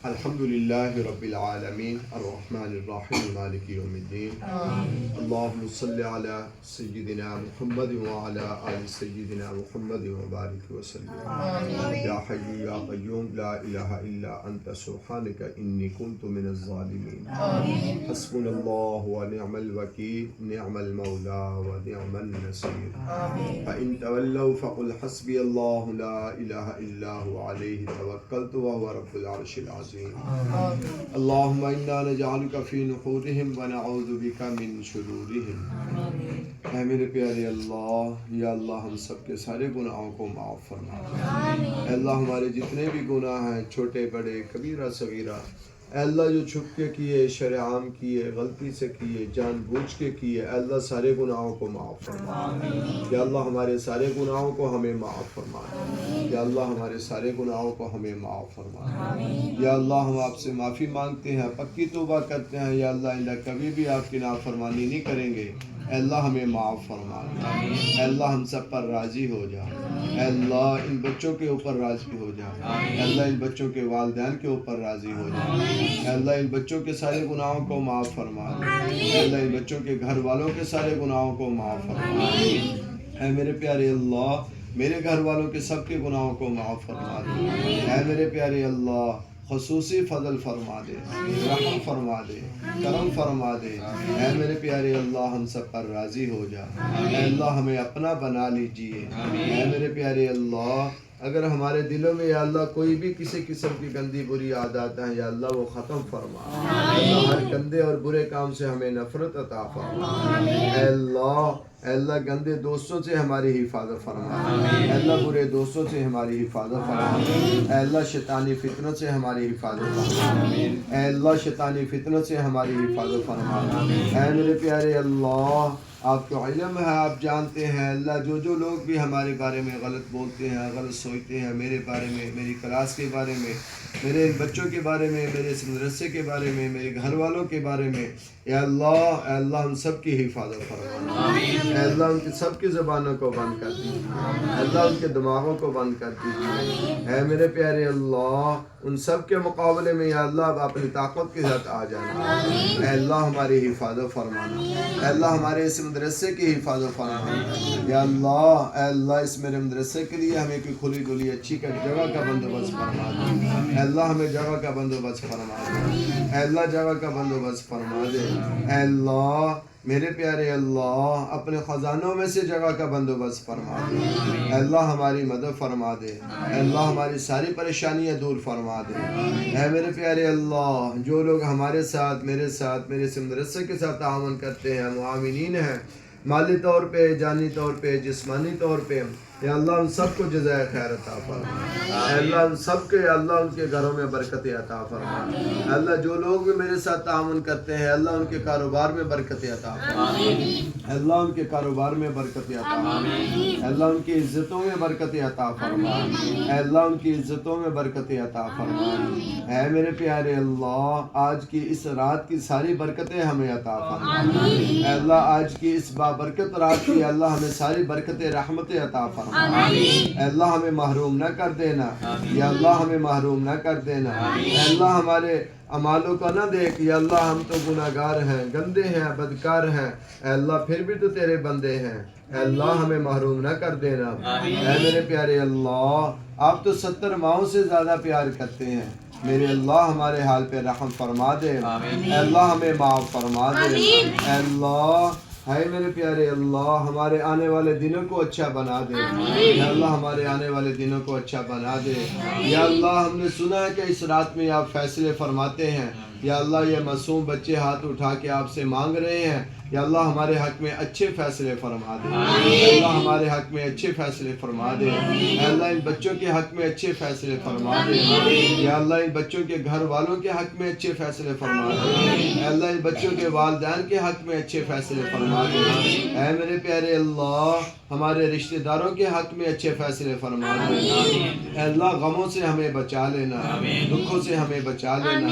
الحمدللہ رب العالمین الرحمن الرحیم مالک یوم الدین اللہم صلی علی سیدنا محمد وعلی آل سیدنا محمد وبارک وسلم یا حی یا قیوم لا الہ الا انت سبحانک انی کنت من الظالمین حسبنا اللہ ونعم الوکیل نعم المولا ونعم النصیر فإن تولوا فقل حسبی اللہ لا الہ الا هو علیہ توکلت وهو رب العرش العظیم اللہم انا نجعلک فی نحورہم ونعوذ بک من شرورہم۔ اے میرے پیارے اللہ، یا اللہ ہم سب کے سارے گناہوں کو معاف فرما۔ اے اللہ ہمارے جتنے بھی گناہ ہیں، چھوٹے بڑے کبیرہ صغیرہ، اے اللہ جو چھپ کے کیے، شرع عام کیے، غلطی سے کیے، جان بوجھ کے کیے، اے اللہ سارے گناہوں کو معاف فرما۔ یا اللہ ہمارے سارے گناہوں کو ہمیں معاف فرما۔ یا اللہ ہمارے سارے گناہوں کو ہمیں معاف فرما۔ یا اللہ ہم آپ سے معافی مانگتے ہیں، پکی توبہ کرتے ہیں، یا اللہ کبھی بھی آپ کی نافرمانی نہیں کریں گے۔ اے اللہ ہمیں معاف فرما۔ اے اللہ ہم سب پر راضی ہو جا۔ اے اللہ ان بچوں کے اوپر راضی ہو جا۔ اے اللہ ان بچوں کے والدین کے اوپر راضی ہو جا۔ اے اللہ ان بچوں کے سارے گناہوں کو معاف فرما دے۔ اے اللہ ان بچوں کے گھر والوں کے سارے گناہوں کو معاف فرما دے۔ اے میرے پیارے اللہ، میرے گھر والوں کے سب کے گناہوں کو معاف فرما دے۔ اے میرے پیارے اللہ، خصوصی فضل فرما دے، رحم فرما دے، کرم فرما دے۔ اے میرے پیارے اللہ ہم سب پر راضی ہو جا۔ اے اللہ ہمیں اپنا بنا لیجئے۔ اے میرے پیارے اللہ، اگر ہمارے دلوں میں یا اللہ کوئی بھی کسی قسم کی گندی بری عادات ہیں، یا اللہ وہ ختم فرما۔ اے اللہ ہر گندے اور برے کام سے ہمیں نفرت عطا فرما۔ اے اللہ گندے دوستوں سے ہماری حفاظت فرما۔ اے اللہ برے دوستوں سے ہماری حفاظت فرما۔ اے اللہ شیطانی فتنوں سے ہماری حفاظت فرما۔ اے اللہ شیطانی فتنوں سے ہماری حفاظت فرما۔ اے میرے پیارے اللہ، آپ کو علم ہے، آپ جانتے ہیں اللہ، جو لوگ بھی ہمارے بارے میں غلط بولتے ہیں، غلط سوچتے ہیں، میرے بارے میں، میری کلاس کے بارے میں، میرے بچوں کے بارے میں، میرے اس مدرسے کے بارے میں، میرے گھر والوں کے بارے میں، اے اللہ ہم سب کی حفاظت فرما۔ اے اللہ ان کی سب کی زبانوں کو بند کر دیجیے۔ اے اللہ ان کے دماغوں کو بند کر دیجیے۔ اے میرے پیارے اللہ، ان سب کے مقابلے میں یا اللہ اپنی طاقت کے ساتھ آ جانا۔ اے اللہ ہماری حفاظت فرمانا۔ اے اللہ ہمارے اس مدرسے کی حفاظت فرمانا۔ یا اللہ، اے اللہ اس میرے مدرسے کے لیے ہمیں کوئی کھلی دلی اچھی جگہ کا بندوبست فرما دے۔ اے اللہ ہمیں جگہ کا بندوبست فرما دے۔ اے اللہ جگہ کا بندوبست فرما دے۔ اے اللہ میرے پیارے اللہ، اپنے خزانوں میں سے جگہ کا بندوبست فرما دے۔ اے اللہ ہماری مدد فرما دے۔ اے اللہ ہماری ساری پریشانیاں دور فرما دے۔ اے میرے پیارے اللہ، جو لوگ ہمارے ساتھ، میرے ساتھ، میرے اس مدرسے کے ساتھ تعاون کرتے ہیں، معاونین ہیں، مالی طور پہ، جانی طور پہ، جسمانی طور پہ، یا اللہ ان سب کو جزائے خیر عطا فرما۔ اے اللہ ان سب کے، اللہ ان کے گھروں میں برکت عطا فرما۔ اے اللہ جو لوگ بھی میرے ساتھ تعاون کرتے ہیں، اللہ ان کے کاروبار میں برکت عطا فرما۔ اے اللہ ان کے کاروبار میں برکت عطا فرما۔ اے اللہ ان کی عزتوں میں برکت عطا فرما۔ اے اللہ ان کی عزتوں میں برکت عطا فرما۔ اے میرے پیارے اللہ، آج کی اس رات کی ساری برکتیں ہمیں عطا فرما۔ اے اللہ آج کی اس بابرکت رات کی اللہ ہمیں ساری برکتیں، رحمتیں عطا فرما۔ اے اللہ ہمیں محروم نہ کر دینا۔ یا اللہ ہمیں محروم نہ کر دینا۔ اے اللہ ہمارے اعمالوں کا نہ دیکھ، یا اللہ ہم تو گناہگار ہیں، گندے ہیں، بدکار ہیں، اے اللہ پھر بھی تو تیرے بندے ہیں۔ اے اللہ ہمیں محروم نہ کر دینا۔ اے میرے پیارے اللہ، آپ تو 70 ماہوں سے زیادہ پیار کرتے ہیں، میرے اللہ ہمارے حال پہ رحم فرما دے۔ اے اللہ ہمیں معاف فرما دے۔ اے اللہ، ہے میرے پیارے اللہ، ہمارے آنے والے دنوں کو اچھا بنا دے۔ یا اللہ ہمارے آنے والے دنوں کو اچھا بنا دے۔ یا اللہ ہم نے سنا ہے کہ اس رات میں آپ فیصلے فرماتے ہیں۔ یا اللہ یہ معصوم بچے ہاتھ اٹھا کے آپ سے مانگ رہے ہیں، یا اللہ ہمارے حق میں اچھے فیصلے فرما دے۔ اے اللہ ہمارے حق میں اچھے فیصلے فرما دے۔ اے اللہ ان بچوں کے حق میں اچھے فیصلے فرما دے۔ یا اللہ ان بچوں کے گھر والوں کے حق میں اچھے فیصلے فرما دے۔ اے اللہ ان بچوں کے والدین کے حق میں اچھے فیصلے فرما دے۔ اے میرے پیارے اللہ، ہمارے رشتہ داروں کے حق میں اچھے فیصلے فرما دے۔ اے اللہ غموں سے ہمیں بچا لینا، دکھوں سے ہمیں بچا لینا،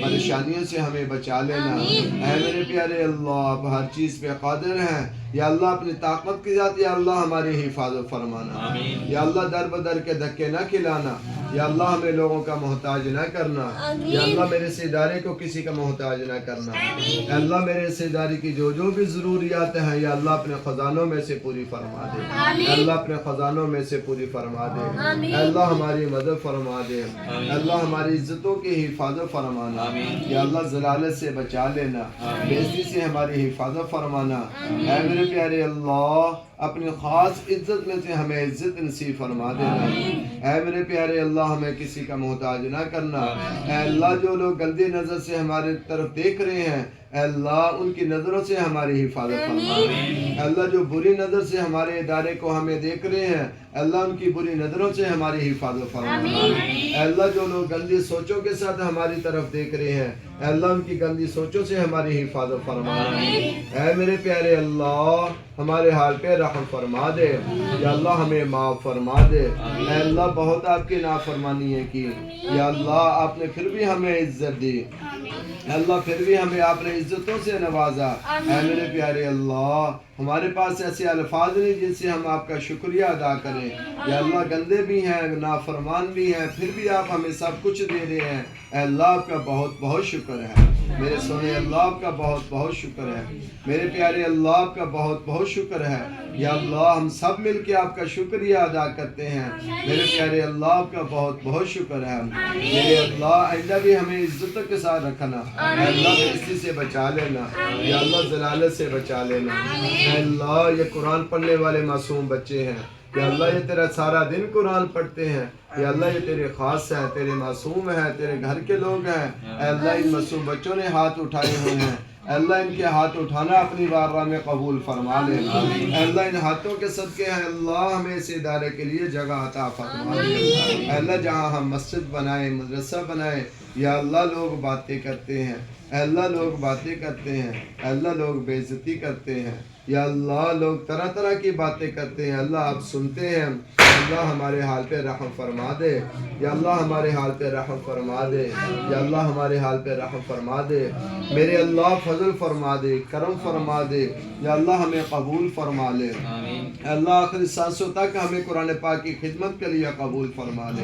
پریشانیوں سے ہمیں بچا لینا۔ اے میرے پیارے اللہ، آپ ہر چیز پہ قادر ہیں۔ یا اللہ اپنی طاقت کی ذات یا اللہ ہماری حفاظت فرمانا، یا اللہ در بدر کے دھکے نہ کھلانا، یا اللہ ہمیں لوگوں کا محتاج نہ کرنا، یا اللہ میرے اس ادارے کو کسی کا محتاج نہ کرنا، یا اللہ میرے اس ادارے کی جو بھی ضروریات ہیں یا اللہ اپنے خزانوں میں سے پوری فرما دے، یا اللہ اپنے خزانوں میں سے پوری فرما دے، یا اللہ ہماری مدد فرما دے، یا اللہ ہماری عزتوں کی حفاظت فرمانا، یا اللہ ضلالت سے بچا لینا، بے عزتی سے ہماری حفاظت فرمانا، اے میرے پیارے اللہ اپنی خاص عزت میں سے ہمیں عزت نصیب فرما دینا، اے میرے پیارے اللہ ہمیں کسی کا محتاج نہ کرنا، اے اللہ جو لوگ گندی نظر سے ہمارے طرف دیکھ رہے ہیں اے اللہ ان کی نظروں سے ہماری حفاظت فرما دے، اے اللہ جو بری نظر سے ہمارے ادارے کو ہمیں دیکھ رہے ہیں اے اللہ ان کی بری نظروں سے ہماری حفاظت فرما دے، اے اللہ جو لوگ گندی سوچوں کے ساتھ ہماری طرف دیکھ رہے ہیں اے اللہ ان کی گندی سوچوں سے ہماری حفاظت فرما دے، اے میرے پیارے اللہ ہمارے حال پہ رحم فرما دے، یا اللہ ہمیں معاف فرما دے، اے اللہ بہت آپ کی نافرمانی ہے کی، یا اللہ آپ نے پھر بھی ہمیں عزت دی، اے اللہ پھر بھی ہمیں آپ نے عزتوں سے نوازا، اے میرے پیارے اللہ ہمارے پاس ایسے الفاظ نہیں جن سے ہم آپ کا شکریہ ادا کریں، یا اللہ گندے بھی ہیں نافرمان بھی ہیں پھر بھی آپ ہمیں سب کچھ دے رہے ہیں، اے اللہ آپ کا بہت بہت شکر ہے، میرے سونے اللہ آپ کا بہت بہت شکر ہے، میرے پیارے اللہ آپ کا بہت بہت شکر ہے، یا اللہ ہم سب مل کے آپ کا شکریہ ادا کرتے ہیں، میرے پیارے اللہ آپ کا بہت بہت شکر ہے، میرے اللہ آئندہ بھی ہمیں عزتوں کے ساتھ رکھنا، اے اللہ بے عزتی سے بچا لینا، یا اللہ ضلالت سے بچا لینا، اے اللہ یہ قرآن پڑھنے والے معصوم بچے ہیں، یا اللہ یہ تیرا سارا دن قرآن پڑھتے ہیں، یا اللہ یہ تیرے خاص ہیں تیرے معصوم ہیں تیرے گھر کے لوگ ہیں، اے اللہ ان معصوم بچوں نے ہاتھ اٹھائے ہوئے ہیں، اے اللہ ان کے ہاتھ اٹھانا اپنی بارگاہ میں قبول فرما لے، اے اللہ ان ہاتھوں کے صدقے ہیں اللہ ہمیں اس ادارے کے لیے جگہ عطا فرما دے، اے اللہ جہاں ہم مسجد بنائیں مدرسہ بنائیں یا اللہ لوگ باتیں کرتے ہیں، اے اللہ لوگ باتیں کرتے ہیں، اے اللہ لوگ بے عزتی کرتے ہیں، یا اللہ لوگ طرح طرح کی باتیں کرتے ہیں، اللہ آپ سنتے ہیں، اللہ ہمارے حال پہ رحم فرما دے، یا اللہ ہمارے حال پہ رحم فرما دے، یا اللہ ہمارے حال پہ رحم فرما دے، میرے اللہ فضل فرما دے کرم فرما دے، یا اللہ ہمیں قبول فرما لے، اے اللہ آخری سانسوں تک ہمیں قرآن پاک کی خدمت کے لیے قبول فرما لے،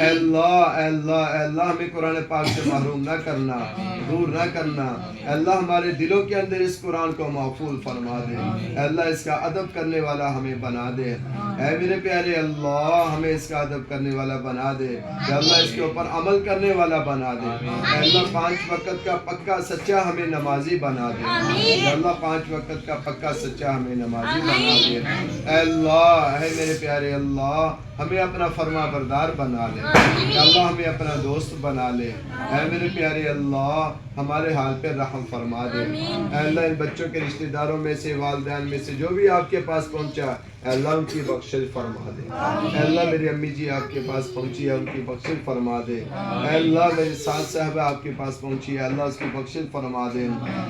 اے اللہ اے اللہ اے اللہ ہمیں قرآن پاک سے محروم نہ کرنا دور نہ کرنا، اے اللہ ہمارے دلوں کے اندر اس قرآن کو محفوظ فرما دے، اے اللہ اس کا ادب کرنے والا ہمیں بنا دے، اے میرے پیارے اللہ ہمیں اس کا ادب کرنے والا بنا دے، یا اللہ اس کے اوپر عمل کرنے والا بنا دے، اے اللہ 5 وقت کا پکا سچا ہمیں نمازی بنا دے، یا اللہ 5 وقت کا پکا سچا ہمیں نمازی بنا دے، اے اللہ اے میرے پیارے اللہ ہمیں اپنا فرما بردار بنا لے، یا اللہ ہمیں اپنا دوست بنا لے، اے میرے پیارے اللہ ہمارے حال پہ رحم فرما دے، اے اللہ ان بچوں کے رشتہ داروں میں سے والدین میں سے جو بھی آپ کے پاس پہنچا اے اللہ ان کی بخشش فرما دے، اے اللہ میری امی جی آپ کے پاس پہنچی ہے ان کی بخشش فرما دے، اے اللہ میری ساس صاحبہ آپ کے پاس پہنچی ہے اللہ اس کی بخشش فرما دے،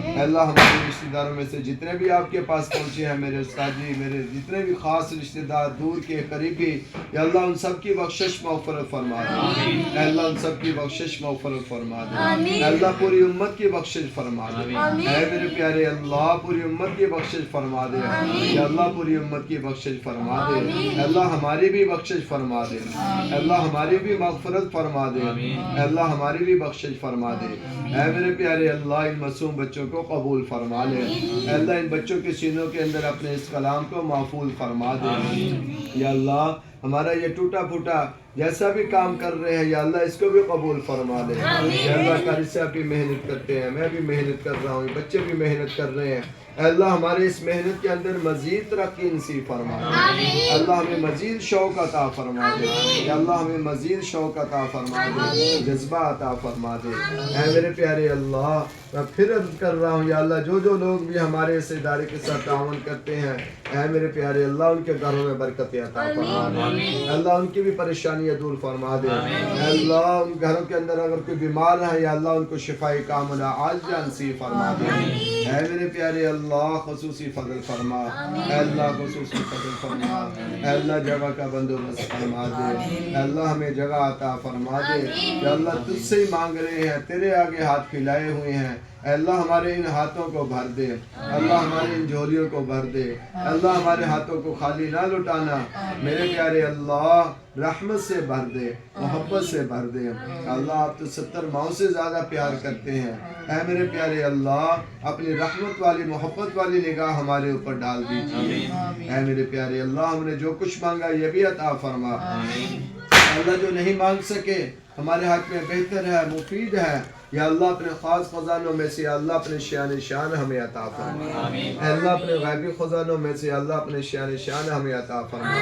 اے اللہ ہمارے رشتہ داروں میں سے جتنے بھی آپ کے پاس پہنچے ہیں میرے استاد جی میرے جتنے بھی خاص رشتہ دار دور کے قریبی یا اللہ ان سب کی بخشش مغفرت فرما دے، اے اللہ ان سب کی بخشش مغفرت فرما دے، اے اللہ پوری امت کی بخشش فرما دے، اے میرے پیارے اللہ پوری امت کی بخشش فرما دے، یا اللہ پوری امت کی بخشش فرما دے، اے اللہ ہماری بھی بخشش فرما دے، اے اللہ ہماری بھی مغفرت فرما دے، اے اللہ ہماری بھی بخشش فرما دے، اے میرے پیارے اللہ ان معصوم بچوں کو قبول فرما لے، اے اللہ ان بچوں کے سینوں کے اندر اپنے اس کلام کو محفوظ فرما دے، یا اللہ ہمارا یہ ٹوٹا پھوٹا جیسا بھی کام کر رہے ہیں یا اللہ اس کو بھی قبول فرما دے، یا اللہ قاری صاحب بھی محنت کرتے ہیں میں بھی محنت کر رہا ہوں بچے بھی محنت کر رہے ہیں، اے اللہ ہمارے اس محنت کے اندر مزید ترقی نصیب فرما دے، اے اللہ ہمیں مزید شوق عطا فرما دے، یا اللہ ہمیں مزید شوق عطا فرما دے جذبہ عطا فرما دے، اے میرے پیارے اللہ میں پھر عرض کر رہا ہوں یا اللہ جو لوگ بھی ہمارے اس ادارے کے ساتھ تعاون کرتے ہیں اے میرے پیارے اللہ ان کے گھروں میں برکت عطا فرما دے، اے اللہ ان کی بھی پریشانیاں دور فرما دے، اے اللہ ان گھروں کے اندر اگر کوئی بیمار ہے یا اللہ ان کو شفائی کاملہ عاجلہ نصیب فرما دے، اے میرے پیارے اللہ خصوصی فضل فرما، اے اللہ خصوصی فضل فرما، اے اللہ جگہ کا بندوبست فرما دے، اے اللہ ہمیں جگہ عطا فرما دے، یا اللہ تجھ سے ہی مانگ رہے ہیں تیرے آگے ہاتھ پھیلائے ہوئے ہیں، اے اللہ ہمارے ان ہاتھوں کو بھر دے، اللہ ہمارے ان جھولیوں کو بھر دے، اللہ ہمارے ہاتھوں کو خالی نہ لٹانا، میرے پیارے اللہ رحمت سے بھر دے، محبت سے بھر دے۔ اللہ آپ تو 70 ماؤں سے زیادہ پیار کرتے ہیں، اے میرے پیارے اللہ اپنی رحمت والی محبت والی نگاہ ہمارے اوپر ڈال دیجیے۔ اے میرے پیارے اللہ ہم نے جو کچھ مانگا یہ بھی عطا فرما، اللہ جو نہیں مانگ سکے ہمارے حق میں بہتر ہے، مفید ہے، یا اللہ اپنے خاص خزانوں میں سے اللہ اپنے شان ہمیں عطا فرما، اے اللہ اپنے غیبی خزانوں میں سے اللہ اپنے شان ہمیں عطا فرما،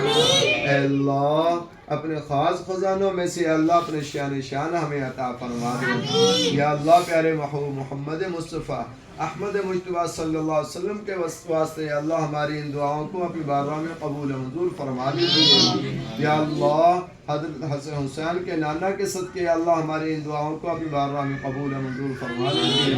اے اللہ اپنے خاص خزانوں میں سے اللہ اپنے شان ہمیں عطا فرما دے، یا اللہ پیارے محبوب محمد مصطفیٰ احمد مجتبیٰ صلی اللہ علیہ وسلم کے واسطے اللہ ہماری ان دعاؤں کو اپنی بارگاہ میں قبول منظور فرما دیجیے، یا اللہ حضرت حسن حسین کے نانا کے صدقے اللہ ہماری ان دعاؤں کو اپنی بارگاہ میں قبول منظور فرما دیجیے،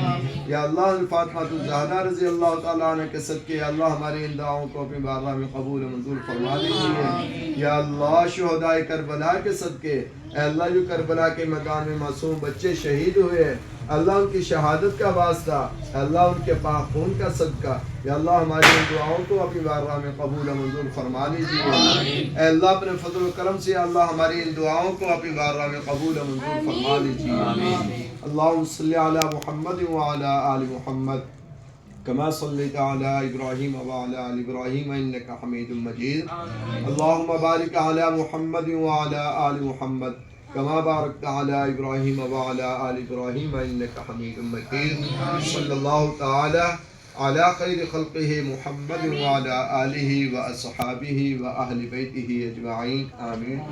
یا اللہ فاطمہ الزہرا رضی اللہ تعالیٰ عنہ کے صدقے اللہ ہماری ان دعاؤں کو اپنی بارگاہ میں قبول منظور فرما دیجیے، یا اللہ شہدائے کربلا کے صدقے اے اللہ جو کربلا کے میدان میں معصوم بچے شہید ہوئے، اللہ ان کی شہادت کا واسطہ، اللہ ان کے پاک خون کا صدقہ، یا اللہ ہماری ان دعاؤں کو اپنی بارگاہ میں قبول منظور فرما لیجیے، اے اللہ اپنے فضل و کرم سے اللہ ہماری ان دعاؤں کو اپنی بارگاہ میں قبول منظور فرما لیجیے۔ اللہم صلی علی محمد وعلی آل محمد كما صليت على إبراهيم وعلى آل إبراهيم إنك حميد مجيد، اللهم بارك على محمد وعلى آل محمد كما باركت على إبراهيم وعلى آل إبراهيم إنك حميد مجيد، صلى الله تعالى على خير خلقه محمد وعلى آله وأصحابه وأهل بيته أجمعين، آمين۔